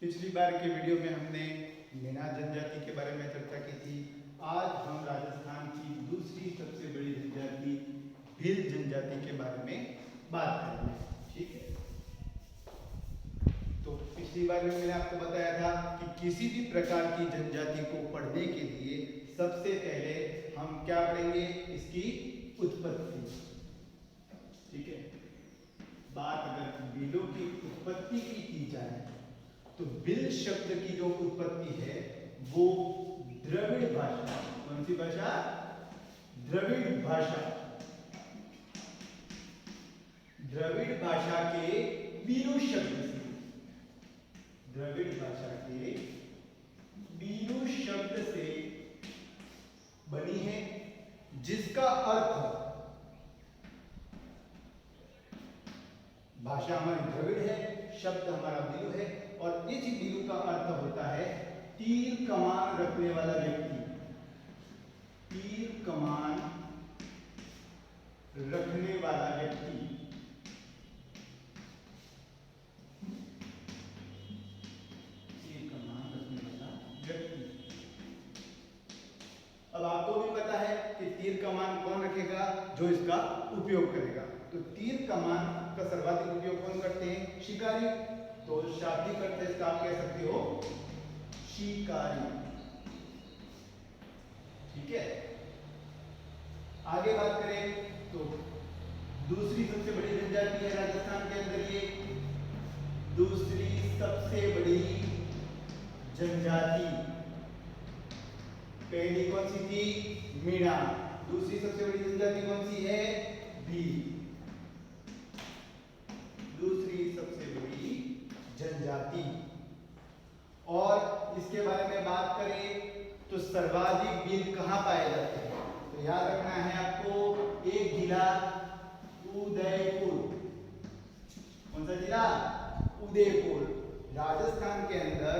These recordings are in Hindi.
पिछली बार के वीडियो में हमने मीणा जनजाति के बारे में चर्चा की थी। आज हम राजस्थान की दूसरी सबसे बड़ी जनजाति भील जनजाति के बारे में बात करेंगे। ठीक है, तो पिछली बार में मैंने आपको बताया था कि किसी भी प्रकार की जनजाति को पढ़ने के लिए सबसे पहले हम क्या पढ़ेंगे, इसकी उत्पत्ति। ठीक है, बात अगर भीलों की उत्पत्ति की जाए तो भील शब्द की जो उत्पत्ति है वो द्रविड़ भाषा, कौन सी भाषा? द्रविड़ भाषा। द्रविड़ भाषा के बीरू शब्द से, द्रविड़ भाषा के बीरू शब्द से बनी है, जिसका अर्थ, भाषा हमारी द्रविड़ है, शब्द हमारा बीरू है, और इस बीरू का अर्थ होता है तीर कमान रखने वाला व्यक्ति। तीर कमान रखने वाला व्यक्ति। तीर कमान रखने वाला व्यक्ति। अब आपको भी पता है कि तीर कमान कौन रखेगा? जो इसका उपयोग करेगा। तो तीर कमान का सर्वाधिक उपयोग कौन करते हैं? शिकारी। तो शाब्दिक अर्थ इसका आप कह सकते हो शिकारी। ठीक है, आगे बात करें तो दूसरी सबसे बड़ी जनजाति है राजस्थान के अंदर, ये दूसरी सबसे बड़ी जनजाति। पहली कौन सी थी? मीणा। दूसरी सबसे बड़ी जनजाति कौन सी है? भील। दूसरी सबसे बड़ी जनजाति। और इसके बारे में बात करें तो सर्वाधिक भील कहां पाए जाते हैं? तो याद रखना है आपको, एक जिला उदयपुर। कौन सा जिला? उदयपुर। राजस्थान के अंदर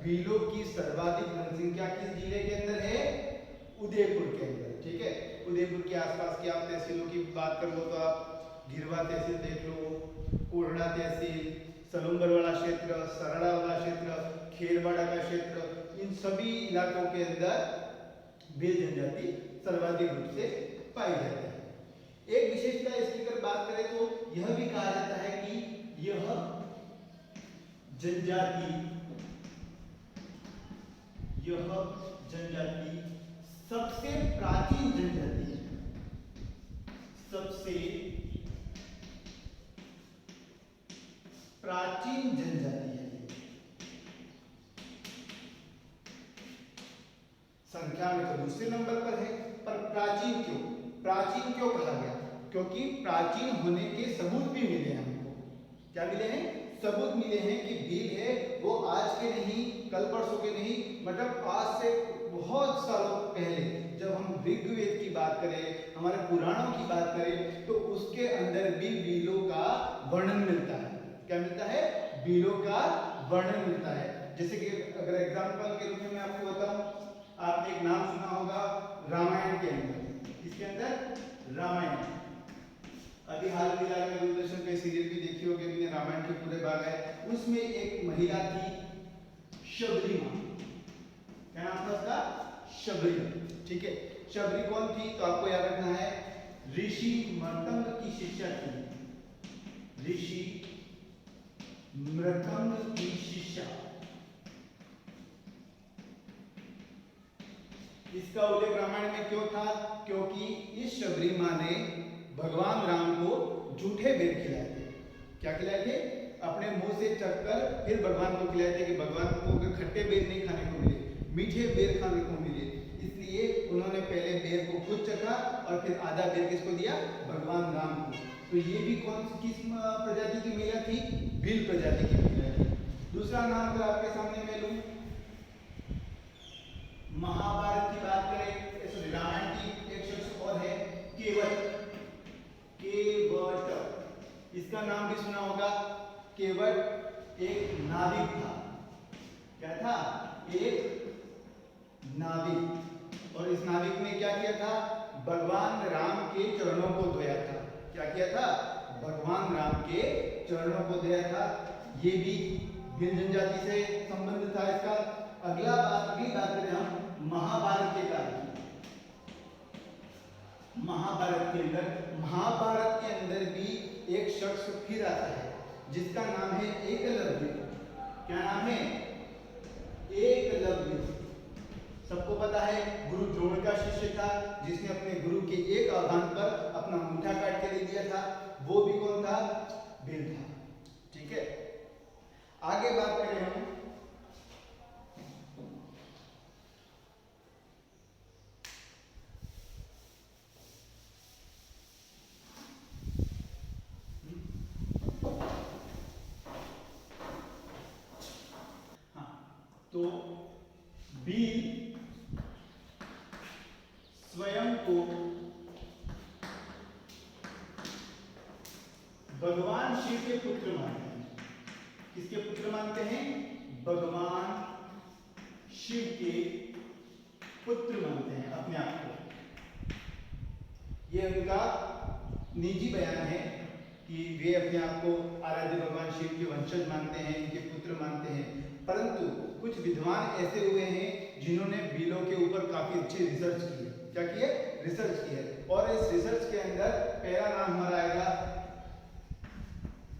भीलों की सर्वाधिक जनसंख्या किस जिले के अंदर है? उदयपुर के अंदर। ठीक है, उदयपुर के आसपास की आप तहसीलों की बात कर लो तो आप गिरवा तहसील देख लो, कोरड़ा तहसील, सलूंबर वाला क्षेत्र, सरड़ा वाला क्षेत्र, खेरवाड़ा का क्षेत्र, इन सभी इलाकों के अंदर भील जनजाति सर्वाधिक रूप से पाई जाती है। एक विशेषता इसकी अगर बात करें तो यह भी कहा जाता है कि यह जनजाति सबसे प्राचीन जनजाति है। सबसे प्राचीन जनजाति है। संख्या में तो दूसरे नंबर पर है, पर प्राचीन क्यों? प्राचीन क्यों कहा गया? क्योंकि प्राचीन होने के सबूत भी मिले हैं हमको। क्या मिले हैं? सबूत मिले हैं कि भील है वो आज के नहीं, कल परसों के नहीं, मतलब आज से बहुत सालों पहले जब हम ऋग्वेद की बात करें, हमारे पुराणों की बात करें, तो उसके अंदर भी भीलों का वर्णन मिलता है। क्या मिलता है? भीलों का वर्णन मिलता है। जैसे कि अगर एग्जाम्पल के रूप में मैं आपको बताऊं, आपने एक नाम सुना होगा रामायण के अंदर। इसके अंदर रामायण, अभी हाल फिलहाल में दूरदर्शन पे सीरियल भी देखी होगी, अपने रामायण के पूरे भाग है, उसमें एक महिला थी शबरी मां। क्या नाम था उसका? शबरी। ठीक है, शबरी कौन थी? तो आपको याद रखना है ऋषि मृतंग की शिष्या थी। ऋषि मृतंग की शिष्या। इसका उल्लेख रामायण में क्यों था? क्योंकि इस शबरी मां ने भगवान राम को झूठे बेर खिलाए थे। क्या खिलाए थे? अपने मुंह से चखकर फिर भगवान को खिलाए थे कि भगवान को खट्टे बेर नहीं खाने को मिले, मीठे बेर खाने को मिले। इसलिए उन्होंने पहले बेर को खुद चखा और फिर आधा बेर किसको दिया? भगवान राम को। तो ये भी किस प्रजाति की महिला थी? भील प्रजाति की महिला थी। दूसरा नाम अगर आपके सामने मैं लूं, महाभारत की बात करें, रामायण की एक शख्स और है केवट। केवट, इसका नाम भी सुना होगा। केवट एक नाविक था। क्या था? एक नाविक। और इस नाविक ने क्या किया था? भगवान राम के चरणों को धोया था। क्या किया था? भगवान राम के चरणों को धोया था। ये भी भील जनजाति से संबंध था इसका। अगली बात करें हम महाभारत के काल की। महाभारत के अंदर भी एक शख्स फिर आता है जिसका नाम है एकलव्य। क्या नाम है? एकलव्य। सबको पता है गुरु द्रोण का शिष्य था, जिसने अपने गुरु के एक आह्वान पर अपना अंगूठा काट के दे दिया था। वो भी कौन था? भील था। ठीक है, आगे बात करें हम तो भील स्वयं को भगवान शिव के पुत्र मानते हैं। किसके पुत्र मानते हैं? भगवान शिव के पुत्र मानते हैं अपने आप को। यह उनका निजी बयान है कि वे अपने आप को आराध्य भगवान शिव के वंशज मानते हैं, इनके पुत्र मानते हैं। परंतु कुछ विद्वान ऐसे हुए हैं जिन्होंने भीलों के ऊपर काफी अच्छी रिसर्च की है। क्या की है? रिसर्च की है। और इस रिसर्च के अंदर पहला नाम हमारा आएगा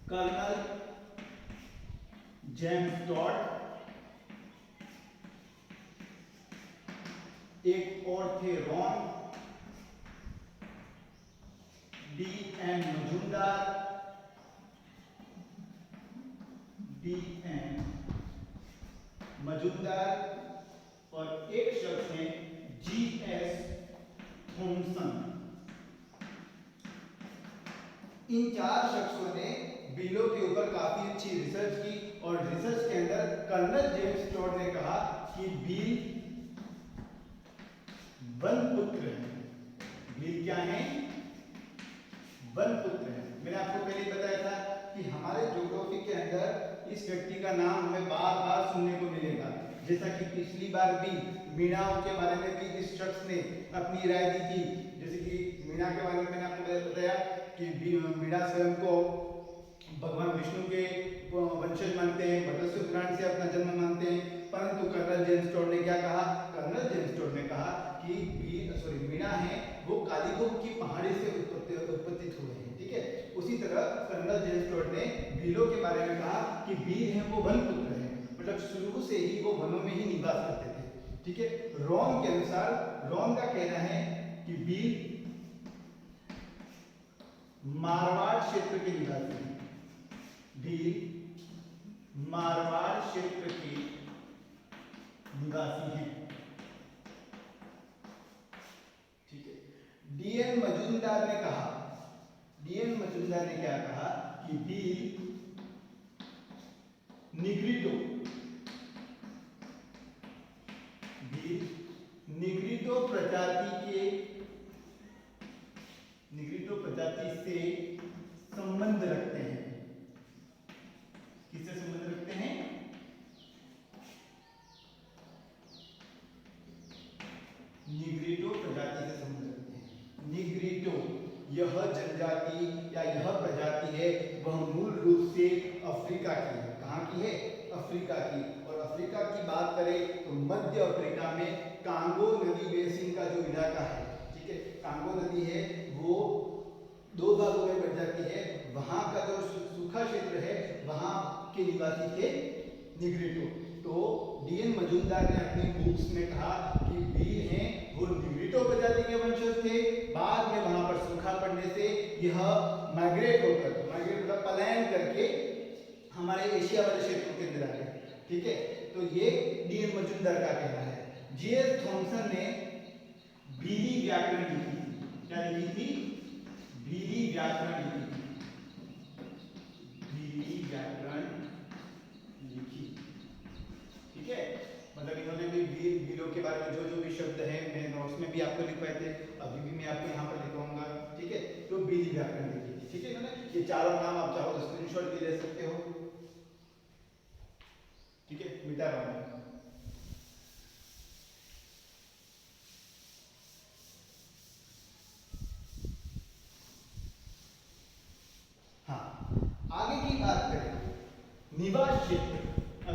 कर्नल जेम्स टॉड। एक और थे रॉन डी.एन. मजूमदार और एक शख्स हैं जी.एस. थॉमसन। इन चार शख्सों ने भीलों के ऊपर काफी अच्छी रिसर्च की और रिसर्च के अंदर कर्नल जेम्स टॉड ने कहा कि भील वन पुत्र है। भील क्या है? वन पुत्र है। मैंने आपको पहले बताया था कि हमारे ज्योग्राफी के अंदर इस व्यक्ति का नाम हमें बार बार सुनने को मिलेगा। जैसा कि पिछली बार भी मीणाओं के बारे में भी इस शख्स ने अपनी राय दी थी। जैसे कि मीणा के बारे में मैंने आपको बताया कि मीणा स्वयं को भगवान विष्णु के वंशज मानते हैं, मत्स्य पुराण से अपना जन्म मानते हैं। परंतु कर्नल जेम्स टॉड ने क्या कहा? कर्नल जेम्स टॉड ने कहा कि मीणा है वो कालीबंग की पहाड़ी से उत्पत्ति हुए हैं। ठीक है, उसी तरह कर्नल जेम्स टॉड ने भीलों के बारे में कहा कि भील हैं वो वन पुत्र हैं, मतलब शुरू से ही वो वनों में ही निवास करते थे। ठीक है, रॉन के अनुसार, रॉन का कहना है कि भील मारवाड़ क्षेत्र के निवासी हैं। भील मारवाड़ क्षेत्र के निवासी हैं। ठीक है, डी.एन. मजूमदार ने कहा, डी.एन. मजूमदार ने क्या कहा कि भील निग्रिटो प्रजाति से संबंध रखते हैं। किससे संबंध रखते हैं? निग्रिटो प्रजाति से संबंध रखते हैं। निग्रिटो यह जनजाति या यह प्रजाति है वह मूल रूप से अफ्रीका की है। कहाँ की है? अफ्रीका की। और अफ्रीका की बात करें तो मध्य अफ्रीका में कांगो नदी बेसिन का जो इलाका है, ठीक है, कांगो नदी है वो दो भागों में बढ़ जाती है। वहां का जो सूखा क्षेत्र है वहां के निवासी थे निग्रिटो। तो डी.एन. मजूमदार ने अपनी बुक्स में कहा कि भील हैं वो निग्रिटो प्रजाति के वंशज थे। बाद में वहां पर सूखा पड़ने से यह माइग्रेट मतलब पलायन करके हमारे एशिया वाले क्षेत्रों के अंदर आ गए। ठीक है, तो ये डी.एन. मजूमदार का कहना है। जी.एस. थॉमसन ने भीली व्याकरण लिखी थी। क्या लिखी थी? भीली व्याकरण लिखी थी। भीली व्याकरण लिखी। ठीक है, मतलब इन्होंने भी भीलों के बारे में जो भी शब्द है मैं नोट्स में भी आपको लिखवाए थे, अभी भी मैं आपको यहाँ पर लिखवाऊंगा। ठीक है, तो भीली व्याकरण लिखी थी। ठीक है, इन्होंने ये चारों नाम आप चाहो तो स्क्रीनशॉट भी ले सकते हो। ठीक है, मिटा रहा हूं। हाँ, आगे की बात करें निवास क्षेत्र।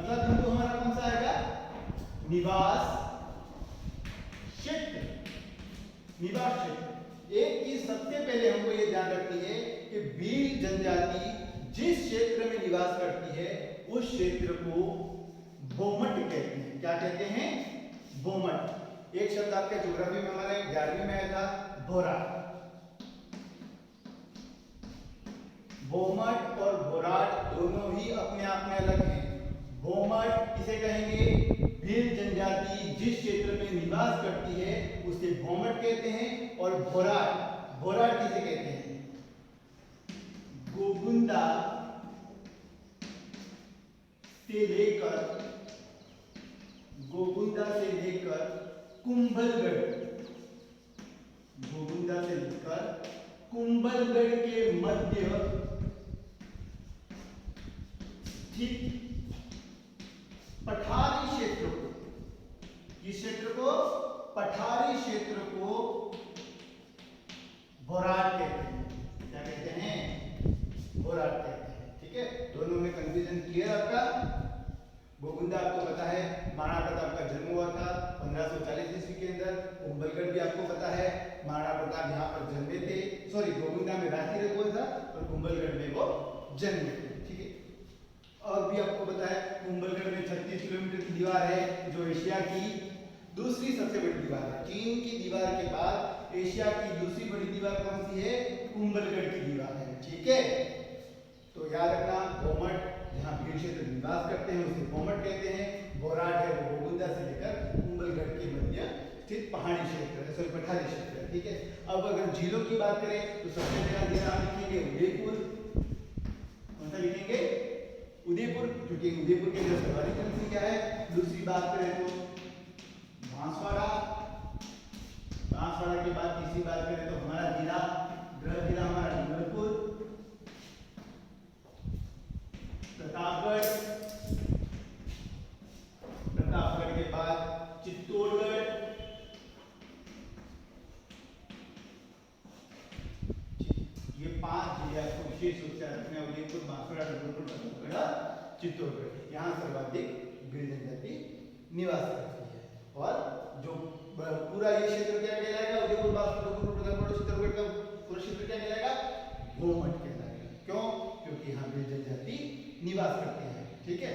अगला बिंदु हमारा कौन सा आएगा? निवास क्षेत्र। निवास क्षेत्र। एक चीज सबसे पहले हमको ये ध्यान रखनी है कि भील जनजाति जिस क्षेत्र में निवास करती है उस क्षेत्र को भोमट कहते हैं। क्या कहते हैं? भोमट। एक शब्द आपके ज्योग्राफी में हमारे 11वीं में आया था, भोराट। भोमट और भोराट दोनों ही अपने आप में अलग हैं। भोमट किसे कहेंगे? भील जनजाति जिस क्षेत्र में निवास करती है उसे भोमट कहते हैं। और भोराट, भोराट किसे कहते हैं? गोगुंदा से लेकर कुंभलगढ़, गोगुंदा से लेकर कुंभलगढ़ के मध्य स्थित पठारी क्षेत्र को, इस क्षेत्र को, पठारी क्षेत्र को भोराट कहते हैं। क्या कहते हैं? भोराट कहते हैं। ठीक है, दोनों में कंफ्यूजन क्लियर आपका? गोगुंदा आपको पता है महाराणा प्रताप का जन्म हुआ था 1540 ईस्वी के अंदर। कुंभलगढ़ भी आपको पता है महाराणा प्रताप यहाँ पर जन्मे थे। सॉरी, गोगुंदा में राज्य हुआ था और कुंभलगढ़ में वो जन्मे थे। ठीक है, और भी आपको पता है कुंभलगढ़ में 36 किलोमीटर की दीवार है जो एशिया की दूसरी सबसे बड़ी दीवार है। चीन की दीवार के बाद एशिया की दूसरी बड़ी दीवार कौन सी है? कुंभलगढ़ की दीवार है। ठीक है, तो याद रखना, भोमट जहाँ भील क्षेत्र निवास करते हैं उसे भोमट कहते हैं। भोराट है वो गोगुंदा से लेकर कुंभलगढ़ के मध्य स्थित पहाड़ी क्षेत्र है, सॉरी पठारी क्षेत्र है। ठीक है, अब अगर झीलों की बात करें तो सबसे पहला जिला हम लिखेंगे उदयपुर। कौन सा लिखेंगे? उदयपुर, क्योंकि उदयपुर के अंदर सर्वाधिक जनसंख्या है। दूसरी बात करें तो बांसवाड़ा, बांसवाड़ा के बाद तीसरी बात करें तो हमारा जिला, गृह जिला हमारा डूंगरपुर, प्रतापगढ़, प्रतापगढ़ के बाद चित्तौड़गढ़, ये 5 जिले आपको विशेष रूप से रखने हैं। उदयपुर, बांसवाड़ा, डूंगरपुर, प्रतापगढ़, चित्तौड़गढ़। यहाँ सर्वाधिक भील जनजाति निवास करती है। और जो पूरा ये क्षेत्र क्या कहलाएगा? उदयपुर, बांसवाड़ा, डूंगरपुर, प्रतापगढ़, चित्तौड़गढ़ का पूरा क्षेत्र क्या कहलाएगा? भोमट कहलाएगा। क्यों? क्योंकि यहाँ भील जनजाति निवास करते हैं। ठीक है,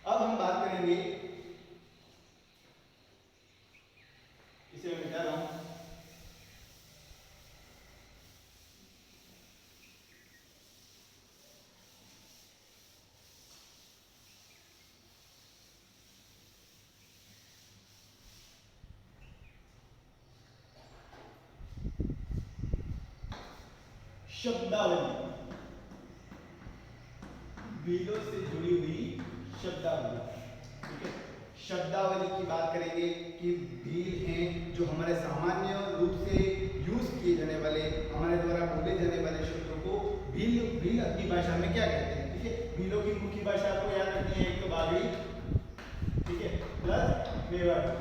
अब हम बात करेंगे, इसे मैं बता रहा हूं, शब्दावली, भीलों से जुड़ी हुई शब्दावली। ठीक है, शब्दावली की बात करेंगे कि भील हैं जो हमारे सामान्य रूप से यूज किए जाने वाले, हमारे द्वारा बोले जाने वाले शब्दों को भील अपनी भाषा में क्या कहते हैं। ठीक है, भीलों की मुख्य भाषा आपको याद रखनी है, एक तो बागड़ी, ठीक है, प्लस मेवाड़ी।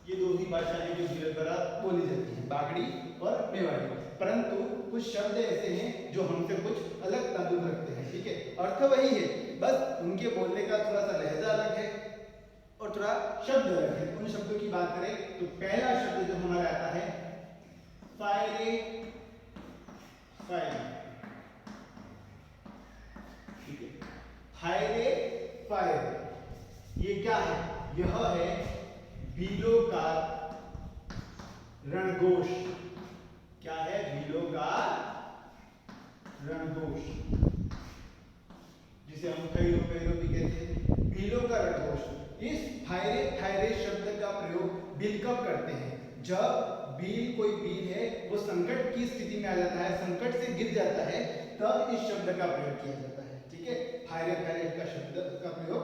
ये दो ही भाषाएं जो भीलों द्वारा बोली जाती हैं, बागड़ी और मेवाड़ी। परंतु कुछ शब्द ऐसे हैं जो हमसे कुछ अलग ताल्लुक रखते हैं। ठीक है, अर्थ वही है, बस उनके बोलने का थोड़ा सा लहजा अलग है और थोड़ा शब्द अलग है। उन शब्दों की बात करें तो पहला शब्द जो हमारा आता है फायरे, फायरे। ठीक है, फायरे, फायरे, ये क्या है? यह है भीलों का रणघोष। क्या है? भीलों का रणघोष, जिसे हम खैरो खैरो भी कहते हैं। भीलों का रणघोष। इस फायरे फायरे शब्द का प्रयोग भील कब करते हैं? जब भील, कोई भील है वो संकट की स्थिति में आ जाता है, संकट से गिर जाता है, तब इस शब्द का प्रयोग किया जाता है। ठीक है, फायरे फायरे का शब्द का प्रयोग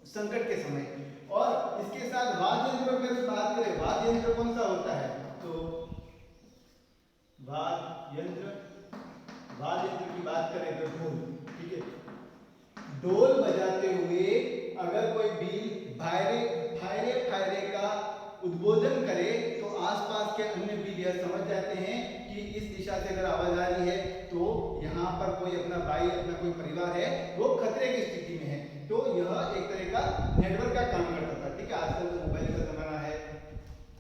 संकट के समय। और इसके साथ वाद्य यंत्रों की बात करें, वाद्य यंत्र कौन सा होता है? तो वाद्य यंत्र की बात करें तो ढोल। ठीक है, ढोल बजाते हुए अगर कोई भील फायरे फायरे का उद्बोधन करे तो आसपास के अन्य भील यह समझ जाते हैं कि इस दिशा से अगर आवाज आ रही है तो यहाँ पर कोई अपना भाई अपना कोई परिवार है वो खतरे की स्थिति में है, तो यह एक तरह का नेटवर्क का काम करता था। ठीक है, आजकल तो मोबाइल का जमाना है,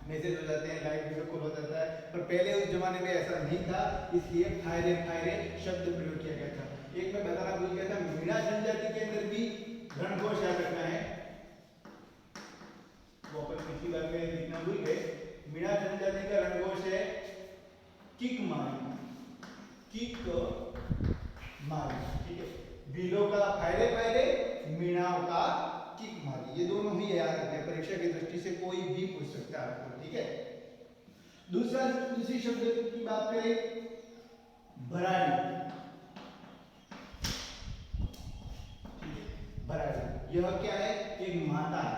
मैसेज हो जाते हैं, लाइव वीडियो कॉल हो जाता है, पर पहले उस जमाने में ऐसा नहीं था, इसलिए फायरे फायरे शब्द प्रयोग किया गया था। एक मैं बताना भूल गया था, मीणा जनजाति के अंदर भी रणघोष याद रखना है, वो अपन पिछली बार में लिखना भूल गए। मीणा जनजाति का रणघोष है किक मारी, किक मारी। ठीक है, भीलों का फायरे फायरे, मीणाओं का किक मारी, ये दोनों ही याद रखना है, परीक्षा की दृष्टि से कोई भी पूछ सकता है आपको। ठीक है, दूसरी शब्द की बात करें, भराड़ी। भराड़ी यह क्या है, एक माता है।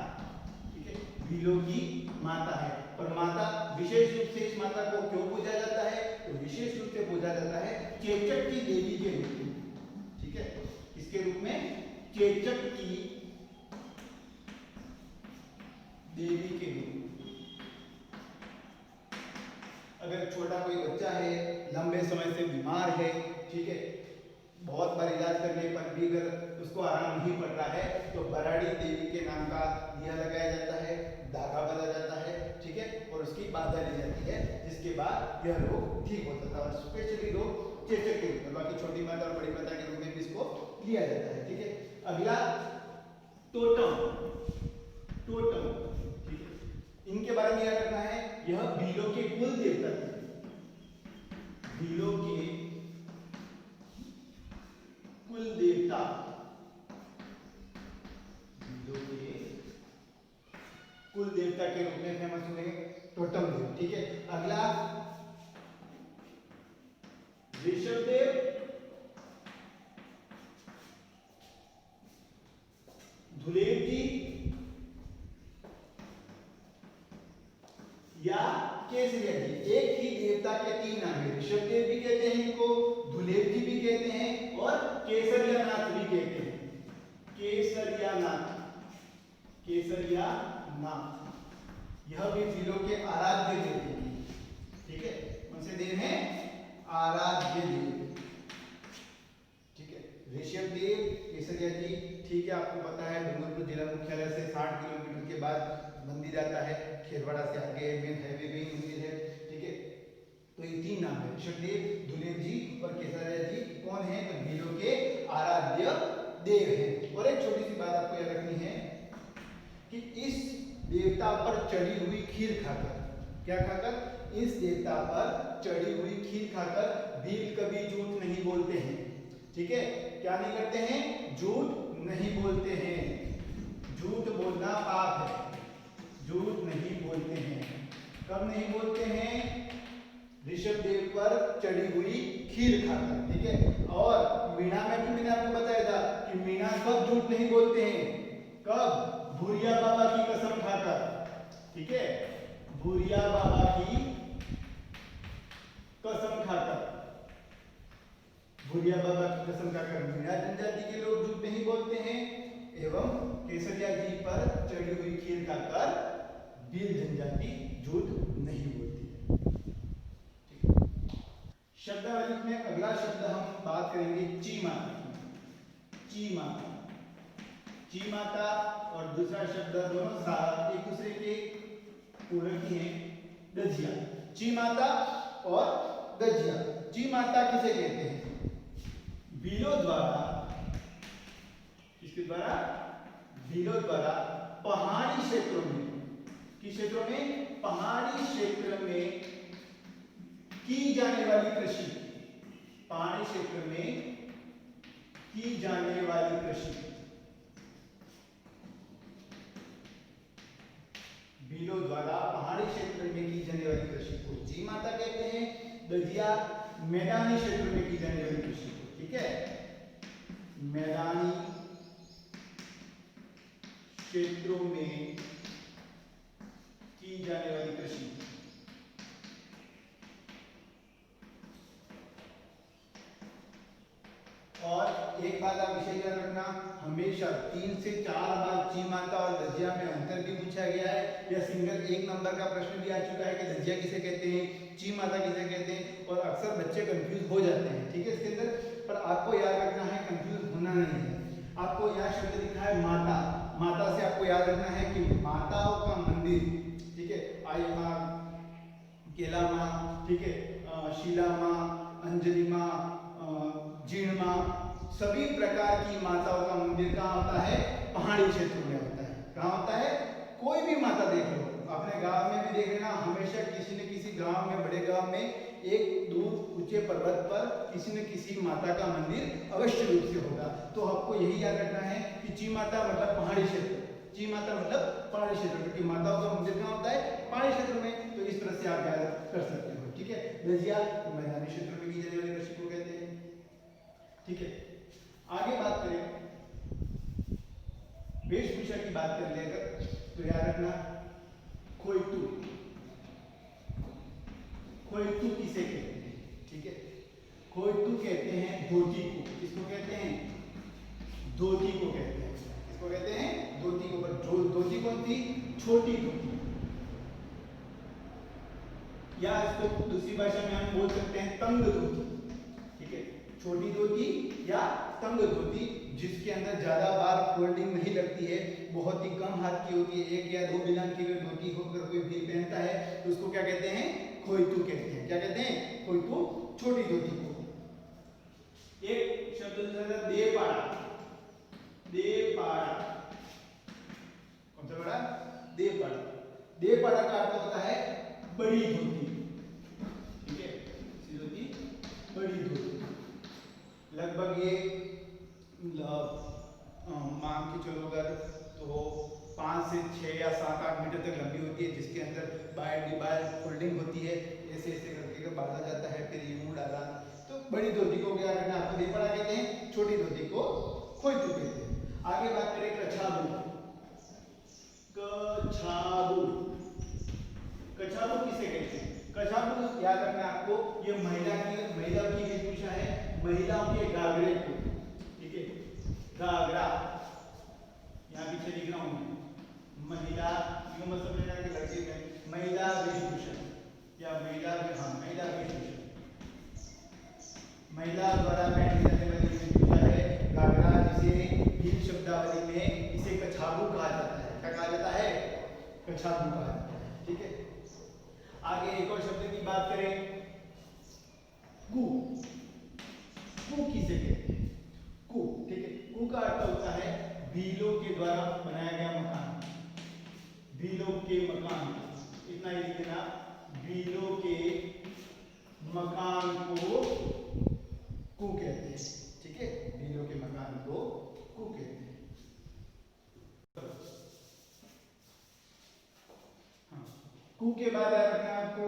ठीक है, भीलों की माता है, पर माता विशेष रूप से इस माता को क्यों पूजा जाता है, तो विशेष रूप से पूजा जाता है चेचक की देवी के रूप में। ठीक है, किसके रूप में, चेचक की देवी के रूप में। अगर छोटा कोई बच्चा है, लंबे समय से बीमार है, ठीक है, बहुत बार इलाज करने पर भी अगर उसको आराम नहीं पड़ रहा है, तो भराड़ी देवी के नाम का दिया लगाया जाता है, धागा बांधा जाता है। ठीक है, और उसकी बाधा ली जाती है, जिसके बाद यह रोग ठीक हो जाता है। और स्पेशली रोग चेचक के रूप में, बाकी छोटी माता और बड़ी माता के रूप में भी इसको लिया जाता है। ठीक है, अगला टोटम। टोटम, ठीक है, इनके बारे में याद रखना है, यह भीलों के कुल देवता थे। भीलों के कुल देवता, भीलों के कुल देवता के रूप में फेमस हुए टोटम देव। ठीक है, अगला ऋषभदेव, धुलेव जी या केसरिया जी। एक ही देवता के तीन नाम है, ऋषभदेव भी कहते हैं इनको, धुलेव जी भी कहते हैं, और केसरियानाथ भी कहते हैं। केसरियानाथ, केसरियानाथ, यह भी भीलों के आराध्य देव हैं। ठीक है, कौन से देव हैं, आराध्य देव। ठीक है, ऋषभदेव, केसरिया जी। ठीक है, आपको पता है डूंगरपुर जिला मुख्यालय से 60 किलोमीटर के बाद मंदिर आता है, खेरवाड़ा से आगे मेन हाईवे पे ही मंदिर है। ठीक है, तो ये तीन नाम है, ऋषभदेव, धुलेव जी और केसरिया जी। कौन है, तो भीलों के आराध्य देव हैं। और एक छोटी सी बात आपको याद रखनी है कि इस देवता पर चढ़ी हुई खीर खाकर, क्या खाकर, इस देवता पर चढ़ी हुई खीर खाकर भील कभी झूठ नहीं बोलते हैं। ठीक है, क्या नहीं करते हैं, झूठ नहीं बोलते हैं। झूठ बोलना पाप है, झूठ नहीं बोलते हैं। कब नहीं बोलते हैं, ऋषभदेव पर चढ़ी हुई खीर खाकर। ठीक है, और मीणा में भी मैंने आपको बताया था कि मीणा कब झूठ नहीं बोलते हैं, कब, भूरिया बाबा की कसम खाकर। ठीक है, भूरिया बाबा की कसम खाकर, भूरिया बाबा की कसम खाकर मीणा जनजाति के लोग झूठ नहीं बोलते हैं, एवं केसरिया जी पर चढ़ी हुई खीर खाकर भील जनजाति झूठ नहीं बोलती है। शब्दावली में अगला शब्द हम बात करेंगे चीमाता। चीमाता, चीमाता और दूसरा शब्द दोनों एक दूसरे के पूरक ही हैं, दजिया। चीमाता और दजिया। चीमाता किसे कहते हैं, भीलों द्वारा, किसके द्वारा, भीलों द्वारा पहाड़ी क्षेत्रों में, किस क्षेत्रों में, पहाड़ी क्षेत्र में की जाने वाली कृषि, पहाड़ी क्षेत्र में की जाने वाली कृषि, भीलों द्वारा पहाड़ी क्षेत्र में की जाने वाली कृषि को चीमाता कहते हैं। दजिया मैदानी क्षेत्र में की जाने वाली कृषि को। ठीक है, मैदानी क्षेत्रों में की जाने वाली कृषि। और एक बात आप विषय याद रखना, हमेशा 3 से 4 बार ची माता और लज्जा में अंतर भी पूछा गया है, या सिंगल 1 नंबर का प्रश्न भी आ चुका है कि लज्जा किसे कहते हैं, ची माता किसे कहते हैं, और अक्सर बच्चे कंफ्यूज हो जाते हैं। ठीक है, इसके अंदर पर आपको याद रखना है, कंफ्यूज होना नहीं है। आपको यहाँ शब्द लिखा है माता, माता से आपको याद रखना है कि माताओं का मंदिर, ठीक है, आई माँ, केला माँ, ठीक है, शीला माँ, अंजलि माँ, जीर्ण माँ, सभी प्रकार की माताओं का मंदिर कहाँ होता है, पहाड़ी क्षेत्र में होता है। कहाँ होता है, कोई भी माता देख लो, अपने गांव में भी देख लेना, हमेशा किसी न किसी गांव में, बड़े गांव में, एक दूर ऊंचे पर्वत पर किसी न किसी माता का मंदिर अवश्य रूप से होगा। तो आपको यही याद रखना है कि ची माता मतलब पहाड़ी क्षेत्र, ची माता मतलब पहाड़ी क्षेत्र, क्योंकि माताओं का मंदिर कहाँ होता है, पहाड़ी क्षेत्र में। तो इस तरह से आप याद कर सकते हो। ठीक है, लज्जा मैदानी क्षेत्र में की जाने वाली कृषि को कहते हैं। ठीक है, आगे बात करें, वेशभूषा की बात कर ले अगर, तो याद रखना खोइतू, खोइतू किसे कहते हैं, ठीक है, खोइतू कहते हैं धोती को, किसको कहते हैं, धोती को कहते हैं, किसको कहते हैं, धोती को। पर धोती कौन सी, छोटी धोती, या इसको दूसरी भाषा में हम बोल सकते हैं तंग धोती। ठीक है, छोटी धोती या तंग धोती, जिसके अंदर ज्यादा बार फोल्डिंग नहीं लगती है, बहुत ही कम हाथ की होती है, 1 या 2 बिलान की अगर धोती होकर कोई भी पहनता है तो उसको क्या कहते हैं, खोइतू कहते हैं। क्या कहते हैं, खोइतू, छोटी धोती को। एक शब्द देपाड़ा, देपाड़ा, कौन सा बड़ा, देपाड़ा, देपाड़ा का अर्थ होता है बड़ी धोती। ठीक है, धोती, बड़ी धोती, लगभग ये मान के चलो अगर तो 5 से 6 या 7-8 मीटर तक लंबी होती है, जिसके अंदर बाय फोल्डिंग होती है, ऐसे ऐसे करके बांधा जाता है, फिर यूं डाला। तो बड़ी धोती को क्या करना, आपको देपाड़ा कहते हैं, छोटी धोती को खोइतू कहते हैं। आगे बात करें कछाबू, कछाबू, कछाबू किसे कहते हैं, कछाबू याद रखना आपको, ये महिला की वेशभूषा है, महिलाओं के घाघरे को। ठीक है, घाघरा, यहाँ पीछे लिख रहा हूँ, महिला, यूं मत समझना कि लड़के में, महिला वेशभूषा या महिला, हाँ महिला वेशभूषा, महिला द्वारा पहनी जाने वाली वेशभूषा है घाघरा, जिसे हिंदी शब्दावली में इसे कछाबू कहा जाता है। क्या कहा जाता है, कछाबू कहा जाता है। ठीक है, आगे एक और शब्द की बात करें, कू, कू किसे कहते हैं, कू। ठीक है, कू का अर्थ होता है भीलों के द्वारा बनाया गया मकान, भीलों के मकान, इतना ही लिखना, भीलों के मकान को कू कहते हैं। ठीक है, भीलों के मकान को कू कहते हैं। हाँ, कू के बाद याद रखना आपको,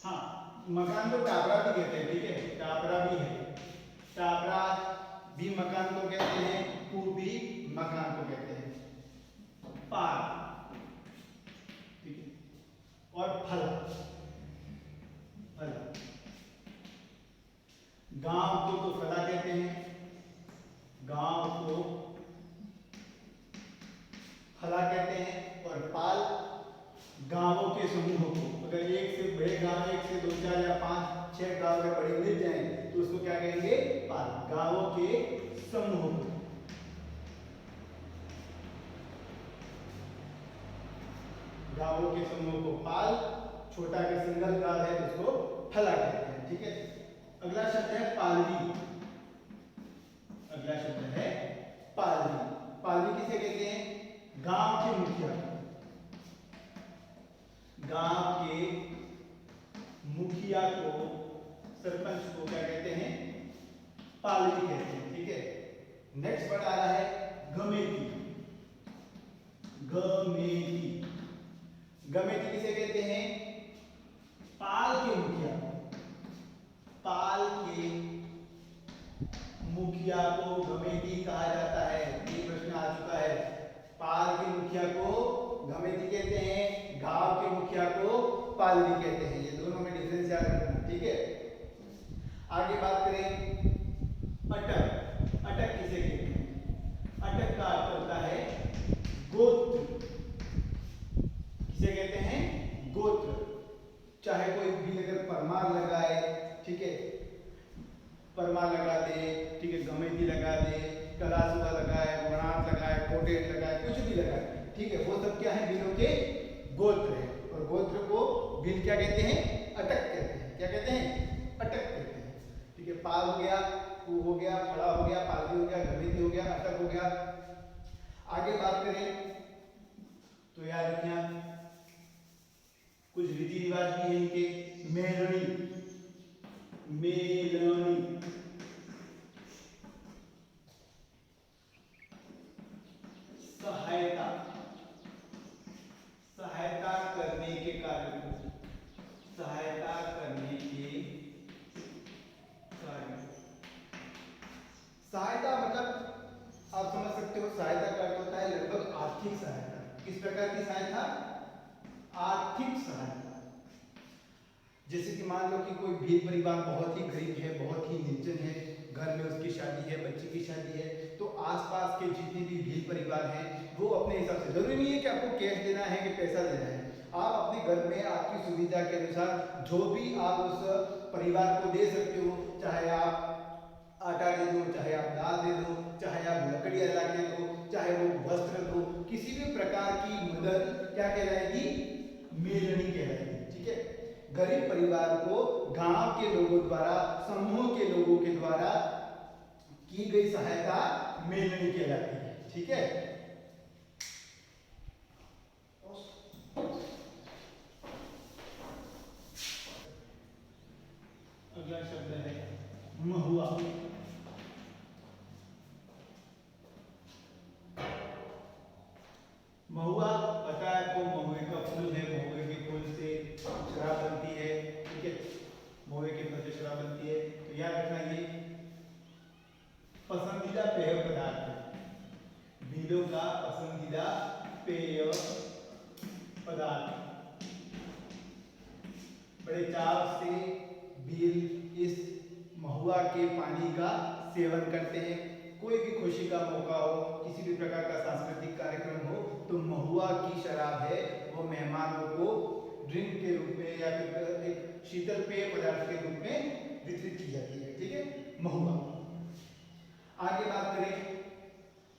हाँ मकान को टापरा भी कहते हैं। ठीक है, टापरा भी है, टापरा भी मकान को कहते हैं, कू भी मकान को कहते हैं। पार, ठीक है, और फल, फल, गांव को तो फला कहते हैं, गांव को फला कहते हैं, और पाल गांवों के समूह को। अगर एक से बड़े गांव, 1 से 2, 4 या 5, 6 गांव अगर बड़े मिल जाएं तो उसको क्या कहेंगे, पाल, गांवों के समूह को। गांवों के समूह को पाल, छोटा अगर सिंगल गांव है तो उसको फला कहते हैं। ठीक है, अगला शब्द है पालवी, अगला शब्द है पालवी। पालवी किसे कहते हैं, गांव के मुखिया, गांव के मुखिया को, सरपंच को क्या कहते हैं, पालवी कहते हैं। ठीक है, नेक्स्ट वर्ड आ रहा है गमेती, गमेती, गमेती किसे कहते हैं, पाल के मुखिया, पाल के मुखिया को गमेती कहा जाता है। ये प्रश्न आ चुका है, पाल के मुखिया को गमेती कहते हैं, गांव के मुखिया को पालवी कहते हैं। ये दोनों में डिफरेंस याद रखना। ठीक है, आगे बात करें अटक, परमा लगा दे, ठीक है, गमेती लगा दे, कलासुआ लगाए, वरात लगाए, कोटेट लगाए, कुछ भी लगाए, ठीक है, वो सब क्या है, भीलों के गोत्र है। और गोत्र को भील क्या कहते हैं, अटक कहते हैं। क्या कहते हैं, अटक कहते हैं, ठीक है। पाल हो गया, कू हो गया, फड़ा हो गया, पालवी हो गया, गमेती हो गया, अटक हो गया। आगे बात करें तो याद रखिए कुछ रीति रिवाज भी है इनके। मेलनी, मेलनी, सहायता, सहायता करने के कार्य को, सहायता करने के कार्य। सहायता मतलब आप समझ सकते हो, सहायता का अर्थ होता है लगभग आर्थिक सहायता। किस प्रकार की सहायता, आर्थिक सहायता। जैसे कि मान लो कि कोई भील परिवार बहुत ही गरीब है, बहुत ही निर्जन है, घर में उसकी शादी है, बच्चे की शादी है, तो आसपास के जितने भी भील परिवार हैं वो अपने हिसाब से, जरूरी नहीं है कि आपको कैश देना है कि पैसा देना है, आप अपने घर में आपकी सुविधा के अनुसार जो भी आप उस परिवार को दे सकते हो, चाहे आप आटा दे दो, चाहे आप दाल दे दो, चाहे आप लकड़ियाँ ला के दो, चाहे वो वस्त्र दो, किसी भी प्रकार की मदद क्या कहलाएगी, मेलनी कहलाएगी, ठीक है। गरीब परिवार को गांव के लोगों द्वारा, समूह के लोगों के द्वारा की गई सहायता मेलनी कहलाती है, ठीक है। अगला शब्द है महुआ। महुआ पता है आपको, महुए का फूल है, महुए के फूल से शराब बनती है, ठीक है, महुए के फूल से शराब बनती है। तो याद रखना ये पसंदीदा पेय पदार्थ है, भीलों का पसंदीदा पेय पदार्थ। बड़े चाव से भील इस महुआ के पानी का सेवन करते हैं। कोई भी खुशी का मौका हो, किसी भी प्रकार का सांस्कृतिक कार्यक्रम हो, तो महुआ की शराब है वो मेहमानों को ड्रिंक के रूप में या फिर एक शीतल पेय पदार्थ के रूप में वितरित की जाती है, ठीक है, महुआ। आगे बात करें,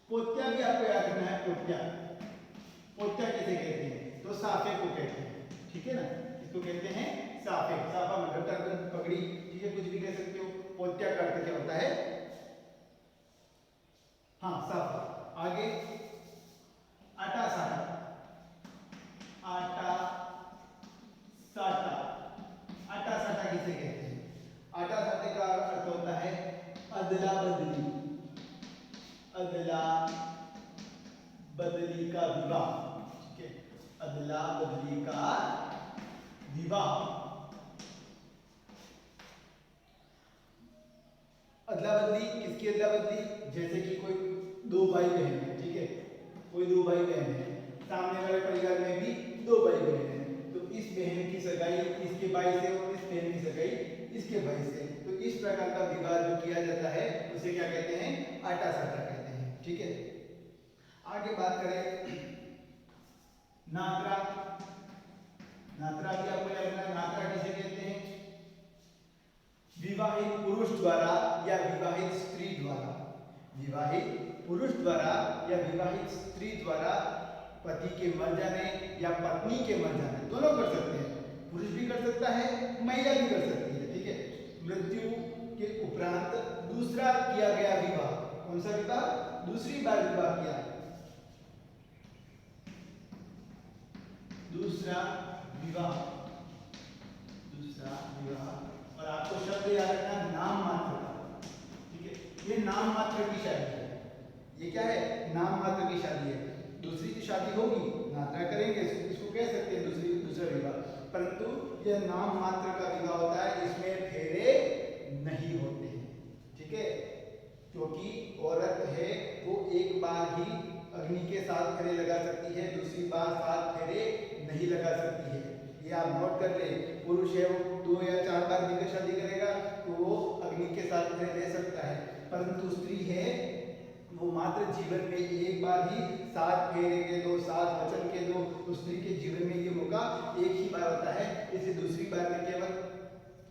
पोत्या भी आपको याद रखना है। पोत्या, पोत्या किसे कहते हैं, तो साफे को कहते हैं, ठीक है ना, इसको कहते हैं साफे। साफा मतलब पगड़ी, ठीक है, कुछ भी कह सकते हो। पोत्या का अर्थ क्या होता है, हाँ, साफा। आगे आटा साटा, आटा साटा, आटा साटा किसे कहते हैं, आटा साटे का अर्थ होता है अदला बदली, अदला बदली का विवाह, ठीक है, अदला बदली का विवाह। अदला बदली किसकी अदला बदली, जैसे कि कोई दो भाई बहन है, ठीक है, कोई दो भाई बहन है, सामने वाले परिवार में भी दो भाई बहन है, तो इस बहन की सगाई इसके भाई से और इस बहन की सगाई इसके भाई से, तो इस प्रकार का विवाह जो किया जाता है उसे क्या कहते हैं, आटा साटा कहते हैं, ठीक है। आगे बात करें नात्रा। नात्रा भी आपको याद रखना है, नात्रा किसे कहते हैं, विवाहित पुरुष द्वारा या विवाहित स्त्री द्वारा, विवाहित पुरुष द्वारा या विवाहित स्त्री द्वारा पति के मर जाने या पत्नी के मर जाने, दोनों कर सकते हैं, पुरुष भी कर सकता है, महिला भी कर सकती है, ठीक है। मृत्यु के उपरांत दूसरा किया गया विवाह, कौन सा विवाह, दूसरी बार विवाह किया, दूसरा विवाह, दूसरा विवाह। और आपको शब्द याद रखना नाम मात्र का, ठीक है, ये नाम मात्र की शादी है, ये क्या है, नाम मात्र की शादी है। दूसरी की शादी होगी, नात्रा करेंगे, इसको कह सकते हैं दूसरा विवाह, परंतु यह नाम मात्र का विवाह होता है, इसमें फेरे नहीं होते हैं, ठीक है, क्योंकि औरत है वो एक बार ही अग्नि के साथ फेरे लगा सकती है, दूसरी बार 7 फेरे नहीं लगा सकती है, ये आप नोट कर ले। पुरुष है वो 2 या 4 बार मिलकर शादी करेगा तो वो अग्नि के साथ फेरे ले सकता है, परंतु स्त्री है वो मात्र जीवन में एक बार ही 7 फेरे के दो, 7 वचन के दो, तो स्त्री के जीवन में ये मौका एक ही बार होता है। इसे दूसरी बार में केवल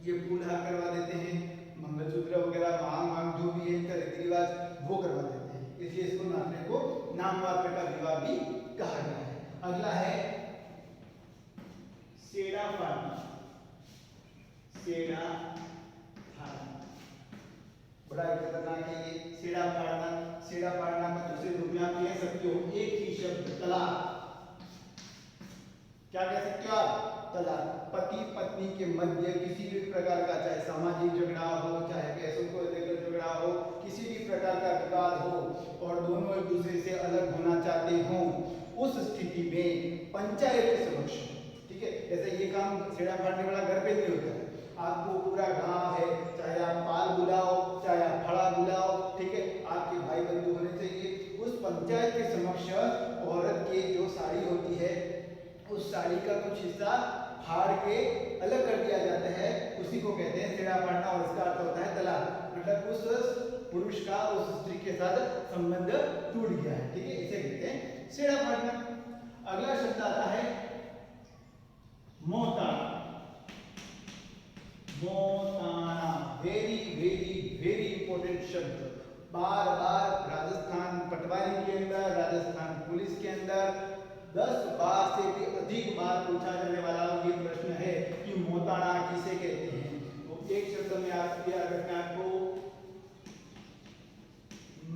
ये फूल हार करवा देते हैं, मंगलसूत्र वगैरह हाँ, बड़ा खतरनाक है ये सेड़ा फाड़ना। सेड़ा फाड़ना का दूसरे रूप में आप कह सकते हो एक ही शब्द तलाक। क्या कह सकते हो आप? तलाक। पति पत्नी के मध्य किसी भी प्रकार का, चाहे सामाजिक झगड़ा हो, चाहे पैसों को लेकर झगड़ा हो, किसी भी प्रकार का विवाद हो और दोनों एक दूसरे से अलग होना चाहते हो, उस स्थिति में पंचायत के समक्ष, ठीक है, ऐसे ये काम सेड़ा फाड़ने वाला घर पे नहीं होता है। आपको पूरा गांव है, चाहे आप पाल बुलाओ, चाहे आप फड़ा बुलाओ, ठीक है, आपके भाई बंधु होने चाहिए। उस पंचायत के समक्ष औरत की जो साड़ी होती है, उस साड़ी का कुछ हिस्सा फाड़ के अलग कर दिया जाता है, उसी को कहते हैं सेड़ा फाड़ना। और इसका अर्थ होता है तलाक, मतलब उस पुरुष का उस स्त्री के साथ संबंध टूट गया है, ठीक है, इसे कहते हैं सेड़ा फाड़ना। अगला शब्द आता है मोताना। मोताना वेरी वेरी वेरी इंपॉर्टेंट शब्द। बार बार राजस्थान पटवारी के अंदर, राजस्थान पुलिस के अंदर 10 बार से भी अधिक बार पूछा जाने वाला ये प्रश्न है कि मोताना किसे कहते हैं। तो एक शब्द में आप याद रखना, आपको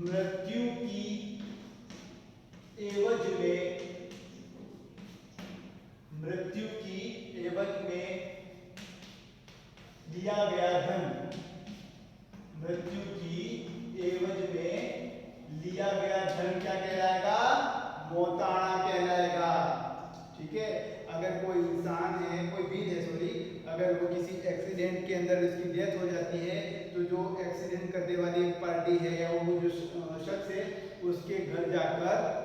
मृत्यु की एवज में, मृत्यु की एवज में दिया गया धन, मृत्यु की एवज में लिया गया धन क्या कहलाएगा? मोताना कहलाएगा, ठीक है। अगर कोई इंसान है, कोई भी है सॉरी, अगर वो किसी एक्सीडेंट के अंदर इसकी डेथ हो जाती है, तो जो एक्सीडेंट करने वाली पार्टी है या वो जो शख्स है, उसके घर जाकर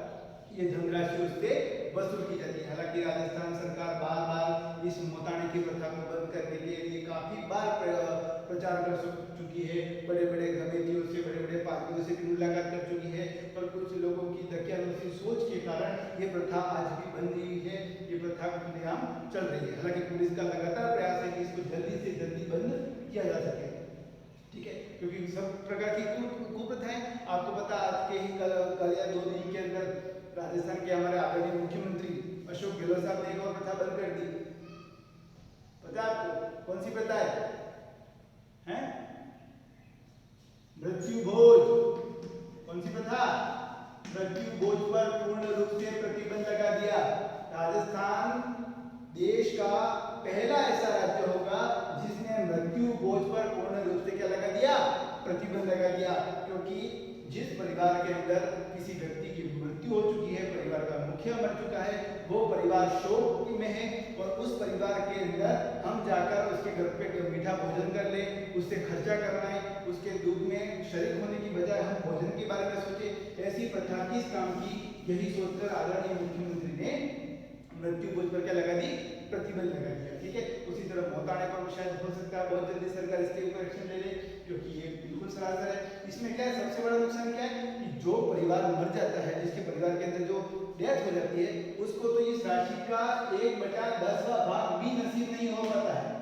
ये धनराशि उससे वसूल की जाती है। हालांकि राजस्थान सरकार बार बार इस मोताने की प्रथा को बंद करने के लिए काफी बार प्रचार कर चुकी है, बड़े बड़े कमेटियों से, बड़े बड़े पार्टियों से भी मुलाकात कर चुकी है, पर कुछ लोगों की दकियानुसी सोच के कारण ये प्रथा आज भी बंद नहीं हुई है, ये प्रथा खुलेआम चल रही है। हालांकि पुलिस का लगातार प्रयास है कि इसको जल्दी से जल्दी बंद किया जा सके, ठीक है, क्योंकि सब प्रकार की कुप्रथाएं, आपको पता आज के ही कल या 2 दिन के अंदर राजस्थान के हमारे आदरणीय मुख्यमंत्री अशोक गहलोत साहब ने एक और प्रथा बंद कर दी। पता है आपको कौन सी प्रथा है? मृत्यु भोज। कौन सी प्रथा? मृत्यु भोज पर पूर्ण रूप से प्रतिबंध लगा दिया। राजस्थान देश का पहला ऐसा राज्य होगा जिसने मृत्यु भोज पर पूर्ण रूप से क्या लगा दिया? प्रतिबंध लगा दिया, क्योंकि जिस परिवार के अंदर किसी व्यक्ति की मृत्यु हो चुकी है, परिवार का मुखिया मर चुका है, वो परिवार शोक में है, और उस परिवार के अंदर हम जाकर उसके घर पे मीठा भोजन कर ले, उससे खर्चा करवाएं, उसके दुख में शरीक होने की बजाय हम भोजन के बारे में सोचे, ऐसी प्रथा किस काम की? यही सोचकर आदरणीय मुख्यमंत्री ने मृत्यु भोज पर क्या लगा दी? प्रतिबंध लगा दिया, ठीक है। उसी तरह मोताने पर शायद हो सकता है बहुत जल्दी सरकार इसके ऊपर एक्शन ले ले, क्योंकि ये बिल्कुल सरासर है। इसमें क्या है, सबसे बड़ा नुकसान क्या है कि जो परिवार मर जाता है, जिसके परिवार के अंदर जो डेथ हो जाती है, उसको तो इस राशि का 1/10वां भाग भी नसीब नहीं हो पाता है।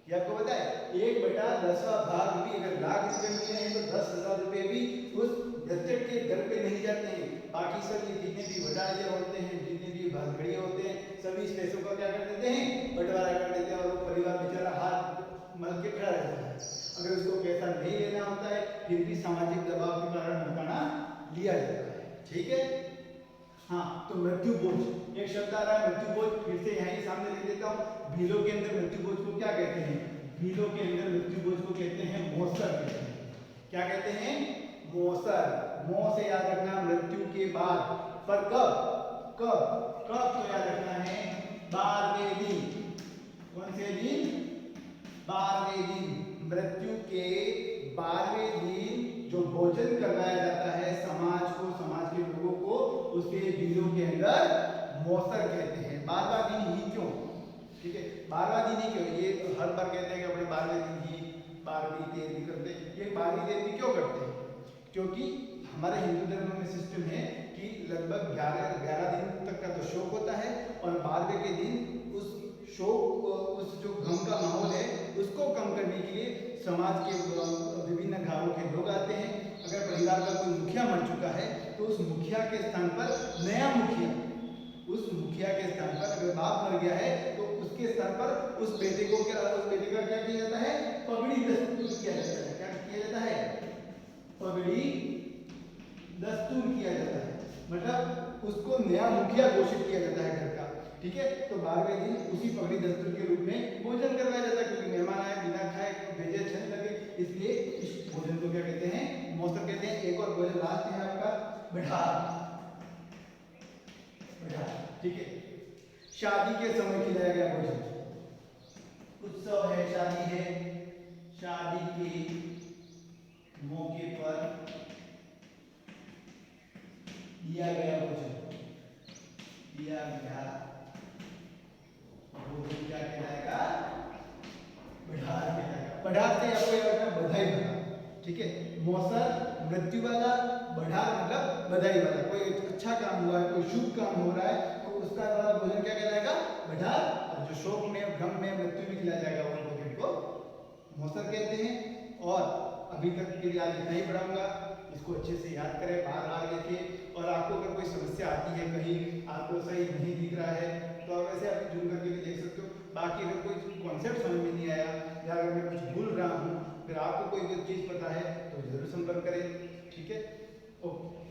ये आपको पता है, 1/10वां भाग भी, अगर लाख रुपए मिले हैं तो 10,000 रुपए भी उस मृतक के घर पे नहीं जाते हैं। बाकी सब ये जितने भी वडालिया होते हैं, जितने भी भागड़िया होते हैं, सभी इस पैसों का क्या कर देते हैं? बंटवारा कर देते हैं, और वो परिवार बेचारा हाथ मल के खड़ा रहता है। अगर उसको पैसा नहीं लेना होता है, फिर भी सामाजिक दबाव के कारण मोताना लिया जाता है, ठीक है। हाँ, तो मृत्यु भोज, एक शब्द आ रहा है मृत्यु भोज, फिर से यहाँ सामने लिख देता हूँ। भीलों के अंदर मृत्यु भोज को क्या कहते हैं? भीलों के अंदर मृत्यु भोज को कहते हैं मोसर कहते हैं। क्या कहते हैं? मोसर। मोह से याद रखना मृत्यु के बाद, पर कब कब कब तो याद रखना है 12वें दिन। कौन से दिन? 12वें दिन। मृत्यु के 12वें दिन जो भोजन करवाया जाता है समाज को, समाज के लोगों को, उसके दिनों के अंदर मोसर कहते हैं। 12वां दिन ही क्यों? ठीक है, 12वां दिन ही क्यों? ये हर बार कहते हैं कि अपने 12वें दिन ही 12वीं 13वीं करते हैं। ये 12वीं 13वीं क्यों करते हैं? क्योंकि हमारे हिंदू धर्म में सिस्टम है कि लगभग 11 दिन तक का तो शोक होता है, और 12वें के दिन उस शोक, उस जो गम का माहौल है, उसको कम करने के लिए समाज के विभिन्न गांवों के लोग आते हैं। अगर परिवार का कोई मुखिया मर चुका है तो उस मुखिया के स्थान पर नया मुखिया, उस मुखिया के स्थान पर अगर बाप मर गया है तो उसके स्थान पर उस बेटे को क्या, उस बेटे का क्या किया जाता है? पगड़ी पगड़ी दस्तूर किया जाता है, मतलब उसको नया मुखिया घोषित किया जाता है घर का। ठीक है, तो 12वें दिन उसी पगड़ी दस्तूर के रूप में भोजन करवाया जाता है, क्योंकि मेहमान आए बिना खाए भेजे अच्छा नहीं लगे, इसलिए इस भोजन को क्या कहते हैं, मौसर कहते हैं। एक और भोजन लास्ट है आपका बिठार। ठीक है, शादी के समय खिलाया गया भोजन, उत्सव है, शादी है, शादी के मौके पर दिया गया भोजन, दिया गया भोजन क्या कहलाएगा, बढ़ार कहलाएगा। बढ़ार से आपको याद रखना बधाई वाला। ठीक है, मौसर मृत्यु वाला, बढ़ार मतलब बधाई वाला। कोई अच्छा काम हुआ है, कोई शुभ काम हो रहा है, तो उसका वाला भोजन क्या कहलाएगा, बढ़ार। और जो शोक में, गम में, मृत्यु में खिलाया जाएगा वो भोजन को मौसर कहते हैं। और अभी तक के लिए आज इतना ही पढ़ाऊंगा, इसको अच्छे से याद करें, बार बार देखिए। और आपको अगर कोई समस्या आती है, कहीं आपको सही नहीं दिख रहा है, तो आप ऐसे आप जूम करके भी देख सकते हो। बाकी अगर कोई कॉन्सेप्ट समझ में नहीं आया या अगर मैं कुछ भूल रहा हूँ, अगर आपको कोई चीज़ पता है तो जरूर संपर्क करें। ठीक है, ओके।